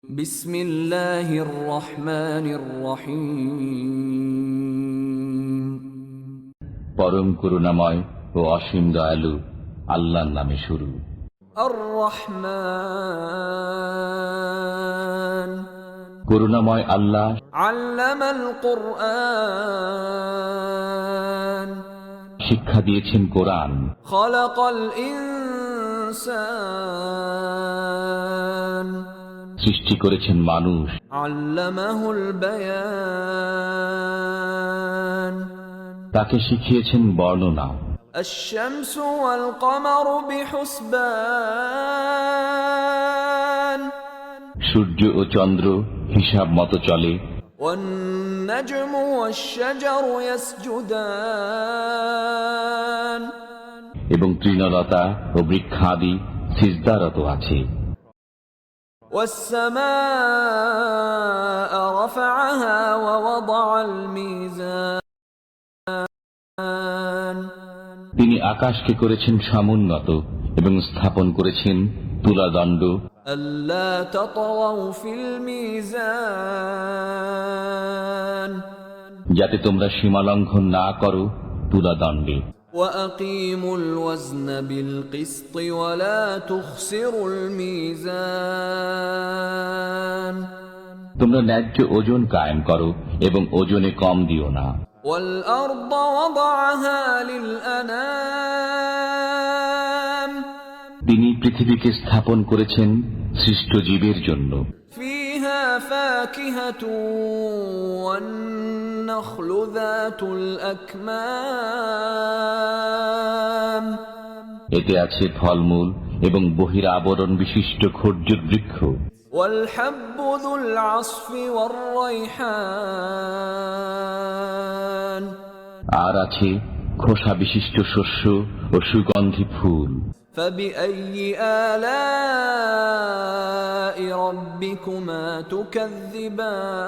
বিসমিল্লাহির রহমানির রহিম। পরম করুণাময় ও অসীম দয়ালু আল্লাহর নামে শুরু। আর রহমান করুণাময় আল্লাহ আল্লামাল কুরআন শিক্ষা দিয়েছেন কোরআন, খলাকাল ইনসান সৃষ্টি করেছেন মানুষ, আল্লামাহুল বায়ান তাকে শিখিয়েছেন বর্ণনা। الشمس والقمر بحسبان সূর্য ও চন্দ্র হিসাব মতো চলে, والنجم والشجر يسجدان এবং তৃণলতা ও বৃক্ষাদি সিজদারত আছে। والسماء رفعها ووضع الميزان তিনি আকাশকে করেছেন সমুন্নত এবং স্থাপন করেছেন তুলাদণ্ড, ألا تطغوا في الميزان যাতে তোমরা সীমালঙ্ঘন না করো তুলাদণ্ডে। وأقيموا الوزن بالقسط ولا تخسروا الميزان তোমরা ন্যায্য ওজন কায়েম করো এবং ওজনে কম দিও না। والأرض وضعها للأنام তিনি পৃথিবীকে স্থাপন করেছেন সৃষ্ট জীবের জন্য, فيها فاكهة والنخل ذات الأكمام এতে আছে ফলমূল এবং বহিরাবরণ বিশিষ্ট খর্জুর বৃক্ষ, والحب ذو العصف والريحان আর আছে খোসা বিশিষ্ট শস্য ও সুগন্ধি ফুল। فبأي آلاء ربكما تكذبان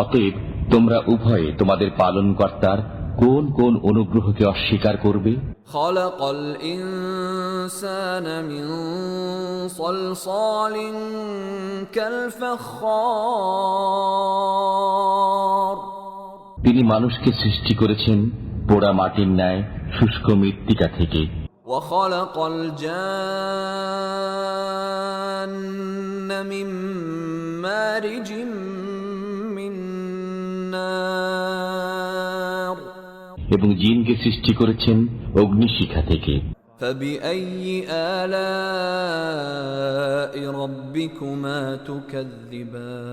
অতএব তোমরা উভয়ে তোমাদের পালনকর্তার কোন কোন অনুগ্রহকে অস্বীকার করবে? خلق الإنسان من صلصال كالفخار তিনি মানুষকে সৃষ্টি করেছেন পোড়া মাটির ন্যায় শুষ্ক মৃত্তিকা থেকে, وخلق الجان من مارج من نار এবং জিনকে সৃষ্টি করেছেন অগ্নিশিখা থেকে। فبأي آلاء ربكما تكذبان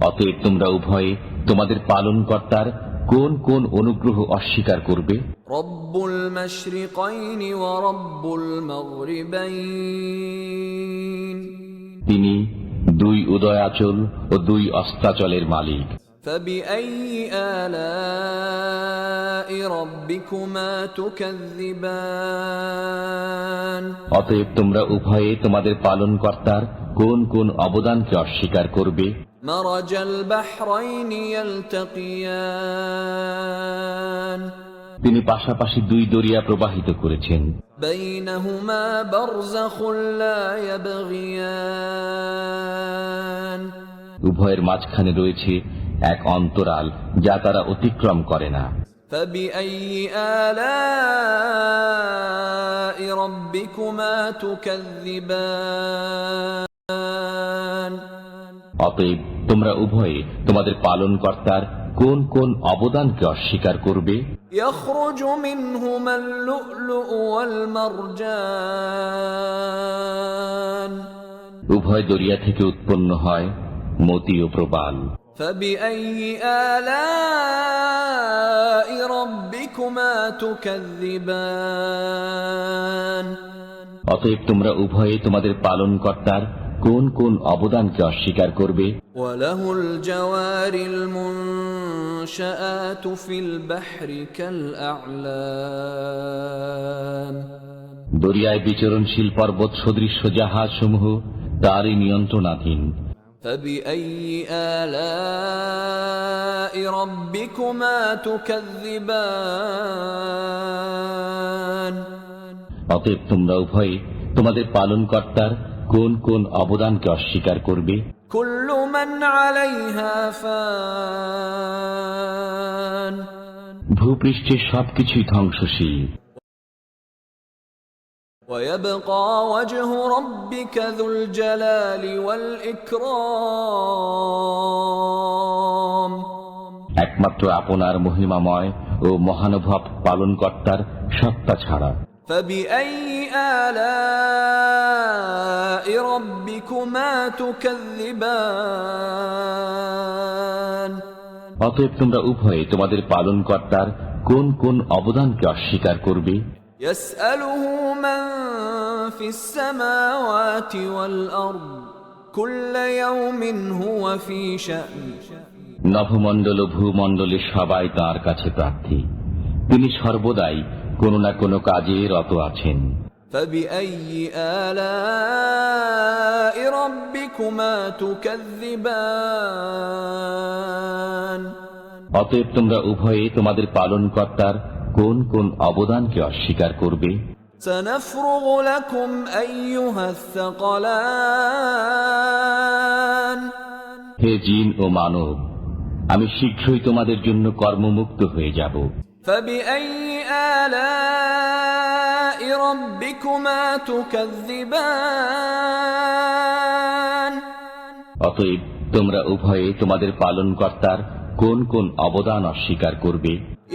অতএব তোমরা উভয়ে তোমাদের পালনকর্তার কোন কোন অনুগ্রহ অস্বীকার করবে? رب المشرقين ورب المغربين তিনি দুই উদয়াচল ও দুই অস্তাচলের মালিক। فبأي آلاء ربكما تكذبان অতএব তোমরা উভয়ে তোমাদের পালনকর্তার কোন কোন অবদানকে অস্বীকার করবে? مرج البحرين يلتقيان তিনি পাশাপাশি দুই দরিয়া প্রবাহিত করেছেন, بينهما برزخ لا يبغيان উভয়ের মাঝখানে রয়েছে এক অন্তরাল যা তারা অতিক্রম করে না। فبأي آلاء ربكما تكذبان অতএব তোমরা উভয়ে তোমাদের পালনকর্তার কোন কোন অবদানকে অস্বীকার করবে? يخرج منهما اللؤلؤ والمرجان উভয় দরিয়া থেকে উৎপন্ন হয় মতি ও প্রবাল। فبأي آلاء ربكما تكذبان অতএব তোমরা উভয়ে তোমাদের পালনকর্তার কোন কোন অবদানকে অস্বীকার করবে? وله الجوار المنشآت في البحر كالأعلام দরিয়ায় বিচরণশীল পর্বত সদৃশ্য জাহাজ সমূহ তারই নিয়ন্ত্রণাধীন। فبأي آلاء ربكما تكذبان অতএব তোমরা উভয়ে তোমাদের পালনকর্তার কোন কোন অবদানকে অস্বীকার করবে? كل من عليها فان ভূপৃষ্ঠের সবকিছুই ধ্বংসশীল। ويبقى وجه ربك ذو الجلال والإكرام একমাত্র আপনার মহিমাময় ও মহানুভব পালনকর্তার সত্তা ছাড়া। فبأي آلاء ربكما تكذبان অতএব তোমরা উভয়ে তোমাদের পালনকর্তার কোন কোন অবদানকে অস্বীকার করবে? يسأله من في السماوات والأرض كل يوم هو في شأن নভমণ্ডল ও ভূমণ্ডলের সবাই তাঁর কাছে প্রার্থী, তিনি সর্বদাই কোনো না কোনো কাজে রত আছেন। فبأي آلاء ربكما تكذبان অতএব তোমরা উভয়ে তোমাদের পালনকর্তার কোন কোন অবদানকে অস্বীকার করবে? سنفرغ لكم أيها الثقلان হে জিন ও মানব, আমি শীঘ্রই তোমাদের জন্য কর্মমুক্ত হয়ে যাব। فبأي آلاء ربكما تكذبان অতএব তোমরা উভয়ে তোমাদের পালনকর্তার কোন কোন অবদান অস্বীকার করবে?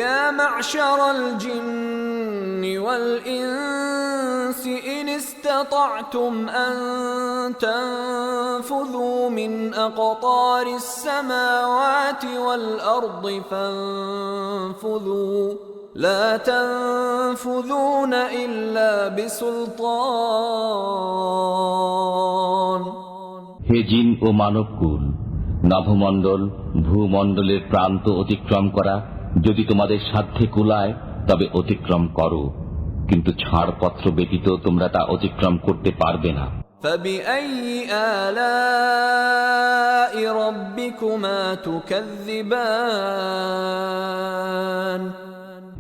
يا معشر الجن والإنس إن استطعتم أن تنفذوا من أقطار السماوات والأرض فانفذوا لا تنفذون إلا بسلطان হে জিন ও মানবকুল, নভমণ্ডল ভূমণ্ডলের প্রান্ত অতিক্রম করা যদি তোমাদের সাধ্যে কুলায় তবে অতিক্রম করো, কিন্তু ছাড়পত্র ব্যতীত তোমরা তা অতিক্রম করতে পারবে না। فبأي آلاء ربكما تكذبان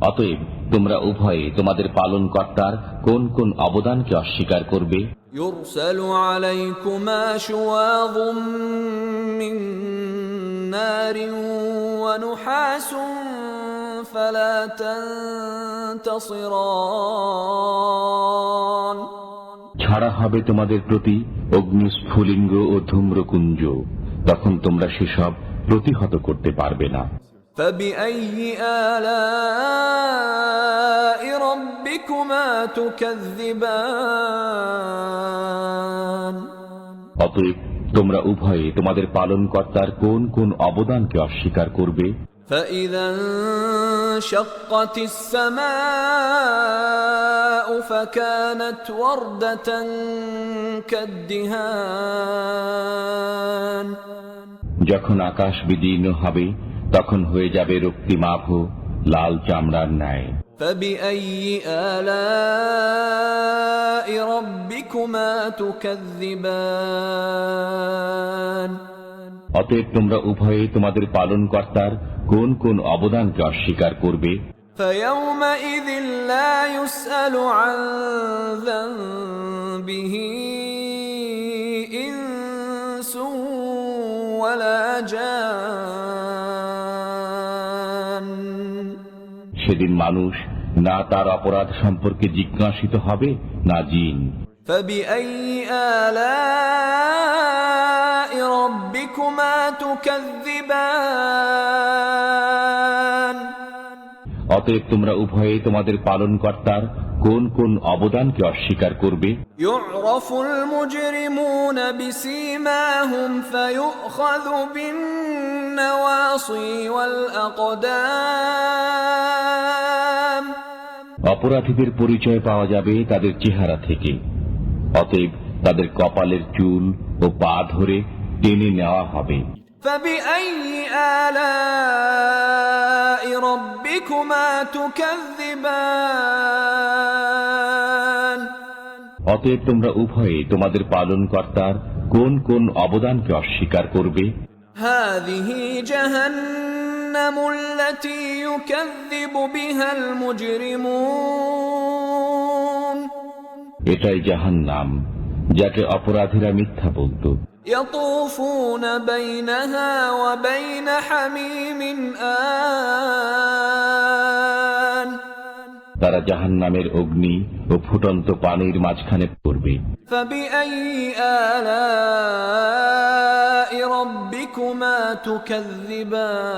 অতএব তোমরা উভয়ে তোমাদের পালনকর্তার কোন কোন অবদানকে অস্বীকার করবে? يرسل عليكما شواظ من نار ونحاس فلا تنتصران ছাড়া হবে তোমাদের প্রতি অগ্নিস্ফুলিঙ্গ ও ধূম্রকুঞ্জ, তখন তোমরা সেসব প্রতিহত করতে পারবে না। فبأي آلاء ربكما تكذبان অতএব তোমরা উভয়ে তোমাদের পালনকর্তার কোন কোন অবদানকে অস্বীকার করবে? فإذا انشقت السماء فكانت وردة كالدهان যখন আকাশ বিদীর্ণ হবে তখন হয়ে যাবে রক্তিমাভ লাল চামড়ার ন্যায়। فبأي آلاء ربكما تكذبان অতএব তোমরা উভয়ে তোমাদের পালনকর্তার কোন কোন অবদানকে অস্বীকার করবে? فيومئذ لا يسأل عن ذنبه إنس ولا جان সেদিন মানুষ না তার অপরাধ সম্পর্কে জিজ্ঞাসিত হবে না জিন। فبأي آلاء ربكما تكذبان অতএব তোমরা উভয়ে তোমাদের পালনকর্তার কোন কোন অবদানকে অস্বীকার করবে? يعرف المجرمون بسيماهم فيؤخذ بالنواصي والأقدام অপরাধীদের পরিচয় পাওয়া যাবে তাদের চেহারা থেকে, অতএব তাদের কপালের চুল ও পা ধরে টেনে নেওয়া হবে। فبأي آلاء ربكما تكذبان অতএব তোমরা উভয়ে তোমাদের পালনকর্তার কোন কোন অবদানকে অস্বীকার করবে? هذه جهنم التي يكذب بها المجرمون এটাই জাহান্নাম, যাকে অপরাধীরা মিথ্যা বলতো। يطوفون بينها وبين حميم آن তারা জাহান্নামের অগ্নি ও ফুটন্ত পানির মাঝখানে পড়বে। فبأي آلاء ربكما تكذبان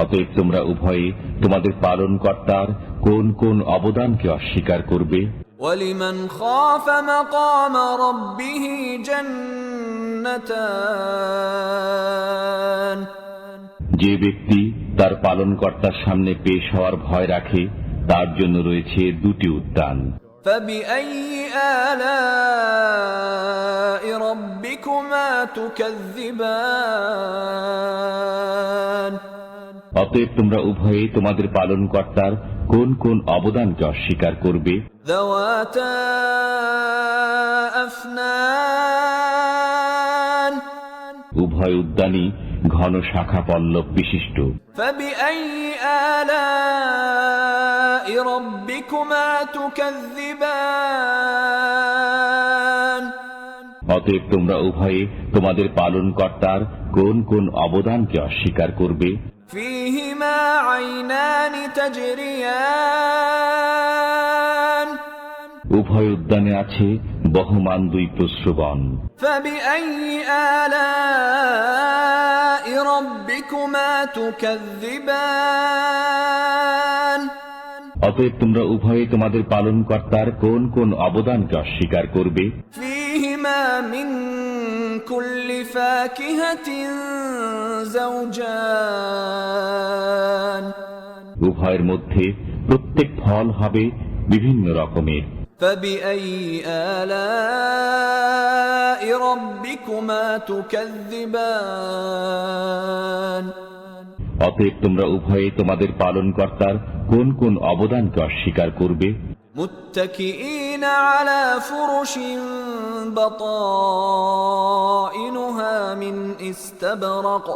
অতএব তোমরা উভয়ে তোমাদের পালনকর্তার কোন কোন অবদানকে অস্বীকার করবে? ولمن خاف مقام ربه جنتان যে ব্যক্তি তার পালনকর্তার সামনে পেশ হওয়ার ভয় রাখে তার জন্য রয়েছে দুটি উদ্যান। فبأي آلاء ربكما تكذبان অতএব তোমরা উভয়ে তোমাদের পালনকর্তার কোন কোন অবদানকে অস্বীকার করবে? ذواتا أفنان উভয় উদ্যানই ঘন শাখা পল্লব বিশিষ্ট। فبأي آلاء ربكما تكذبان অতএব তোমরা উভয়ে তোমাদের পালনকর্তার কোন কোন অবদানকে অস্বীকার করবে? فيهما عينان تجريان উভয় উদ্যানে আছে বহমান দুই প্রস্রবণ। فبأي آلاء ربكما تكذبان অতএব তোমরা উভয়ে তোমাদের পালনকর্তার কোন কোন অবদানকে অস্বীকার করবে? فيهما من كل فاكهة زوجان উভয়ের মধ্যে প্রত্যেক ফল হবে বিভিন্ন রকমের। فبأي آلاء ربكما تكذبان অতএব তোমরা উভয়ে তোমাদের পালনকর্তার কোন কোন অবদানকে অস্বীকার করবে? متكئين على فرش بطائنها من استبرق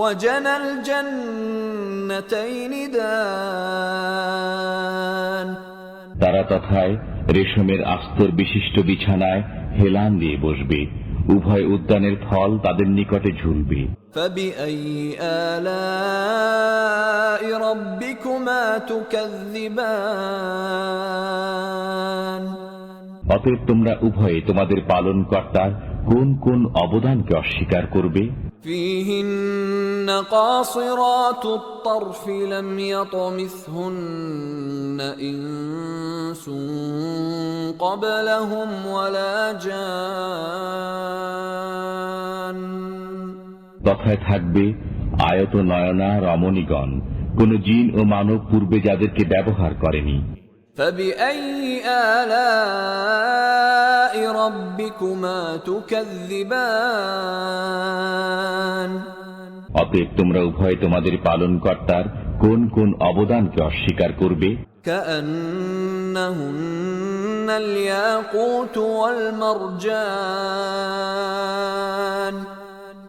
وجنى الجنتين دان তারা তথায় রেশমের আস্তর বিশিষ্ট বিছানায় হেলান দিয়ে বসবে, উভয় উদ্যানের ফল তাদের নিকটে ঝুলবে। فبأي آلاء ربكما تكذبان অতএব তোমরা উভয়ে তোমাদের পালনকর্তার কোন কোন অবদানকে অস্বীকার করবে? فيهن قاصرات الطرف لم يطمثهن إنس قبلهم ولا جان তথায় থাকবে আয়ত নয়না রমণীগণ, কোন জিন ও মানব পূর্বে যাদেরকে ব্যবহার করেনি। فبأي آلاء ربكما تكذبان অতএব তোমরা উভয়ে তোমাদের পালনকর্তার কোন কোন অবদানকে অস্বীকার করবে? كأنهن الياقوت والمرجان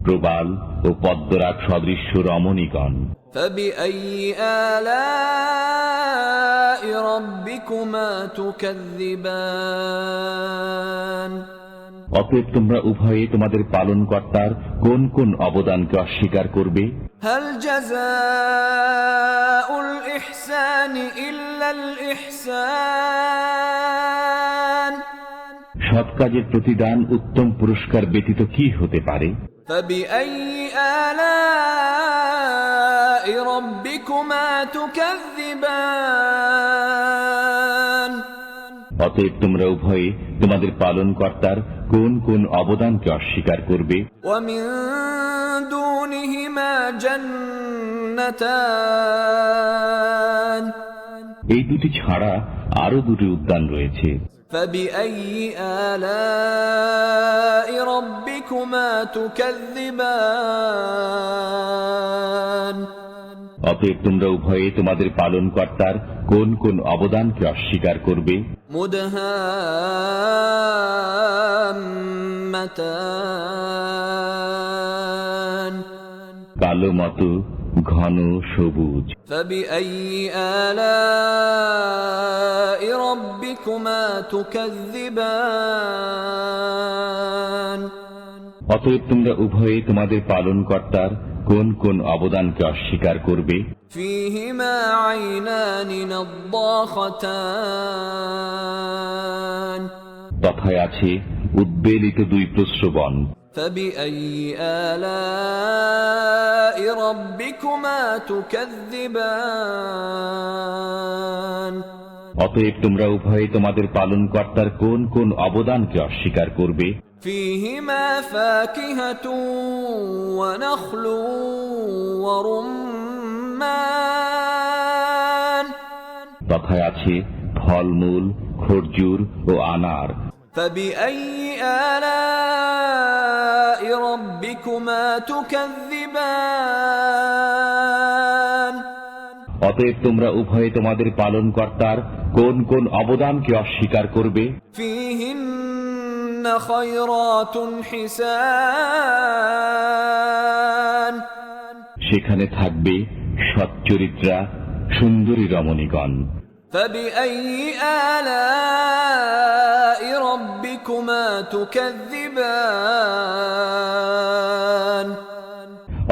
প্রবাল ও পদ্মরাগ সদৃশ্য রমণীগণ। فبأي آلاء ربكما تكذبان অতএব তোমরা উভয়ে তোমাদের পালনকর্তার কোন কোন অবদানকে অস্বীকার করবে? هل جزاء الإحسان إلا الإحسان সৎ কাজের প্রতিদান উত্তম পুরস্কার ব্যতীত কি হতে পারে? فبأي آلاء ربكما تكذبان অতএব তোমরা উভয়ে তোমাদের পালনকর্তার কোন কোন অবদানকে অস্বীকার করবে? ومن دونهما جنتان এই দুটি ছাড়া আরো দুটি উদ্যান রয়েছে। فبأي آلاء ربكما تكذبان অতএব তোমরা উভয়ে তোমাদের পালনকর্তার কোন কোন অবদানকে অস্বীকার করবে? مدهامتان কালো মতো ঘন সবুজ। فبأي آلاء ربكما تكذبان অতএব তোমরা উভয়ে তোমাদের পালনকর্তার কোন কোন অবদানকে অস্বীকার করবে? فيهما عينان نضاختان তথায় আছে উদ্বেলিত দুই প্রস্রবণ। فبأي آلاء ربكما تكذبان অতএব তোমরা উভয়ে তোমাদের পালনকর্তার কোন কোন অবদানকে অস্বীকার করবে? فيهما فاكهة ونخل ورمان তথায় আছে ফলমূল, খরজুর ও আনার। فبأي آلاء ربكما تكذبان অতএব তোমরা উভয়ে তোমাদের পালনকর্তার কোন কোন অবদানকে অস্বীকার করবে? فيهن خيرات حسان সেখানে থাকবে সচ্চরিত্রা সুন্দরী রমণীগণ। فبأي آلاء ربكما تكذبان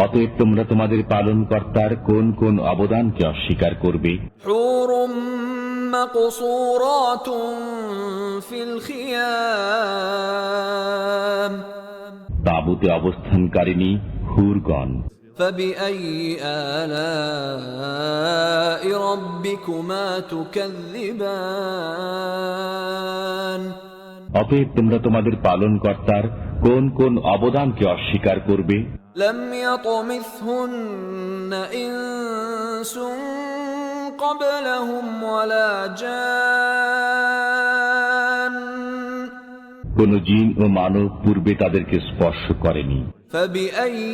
অতএব তোমরা তোমাদের পালনকর্তার কোন কোন অবদানকে অস্বীকার করবে? حور مقصورات في الخيام তাঁবুতে অবস্থানকারিণী হুরগণ। فبأي آلاء ربكما تكذبان অতএব তোমরা তোমাদের পালনকর্তার কোন কোন অবদানকে অস্বীকার করবে? لم يطمثهن إنس قبلهم ولا جان কোন জিন ও মানব পূর্বে তাদেরকে স্পর্শ করেনি। فبأي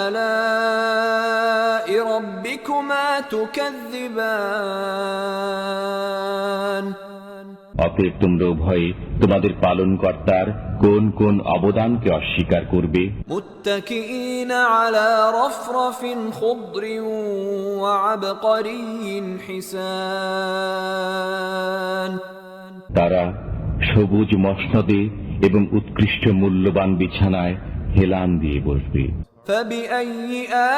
آلاء ربكما تكذبان অতএব তোমরা উভয়ে তোমাদের পালনকর্তার কোন কোন অবদানকে অস্বীকার করবে? متكئين على رفرف خضر وعبقري حسان তারা সবুজ মসনদে এবং উৎকৃষ্ট মূল্যবান বিছানায় হেলান দিয়ে বসবে। فبأي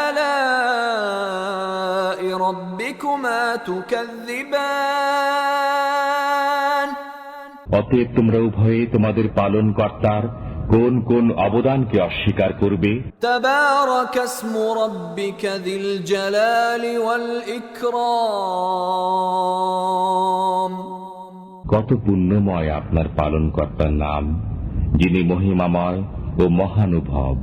آلاء ربكما تكذبان অতএব তোমরা উভয়ে তোমাদের পালনকর্তার কোন কোন অবদানকে অস্বীকার করবে? تبارك اسم ربك ذي الجلال والإكرام কত পুণ্যময় আপনার পালনকর্তার নাম, যিনি মহিমাময় ও মহানুভব।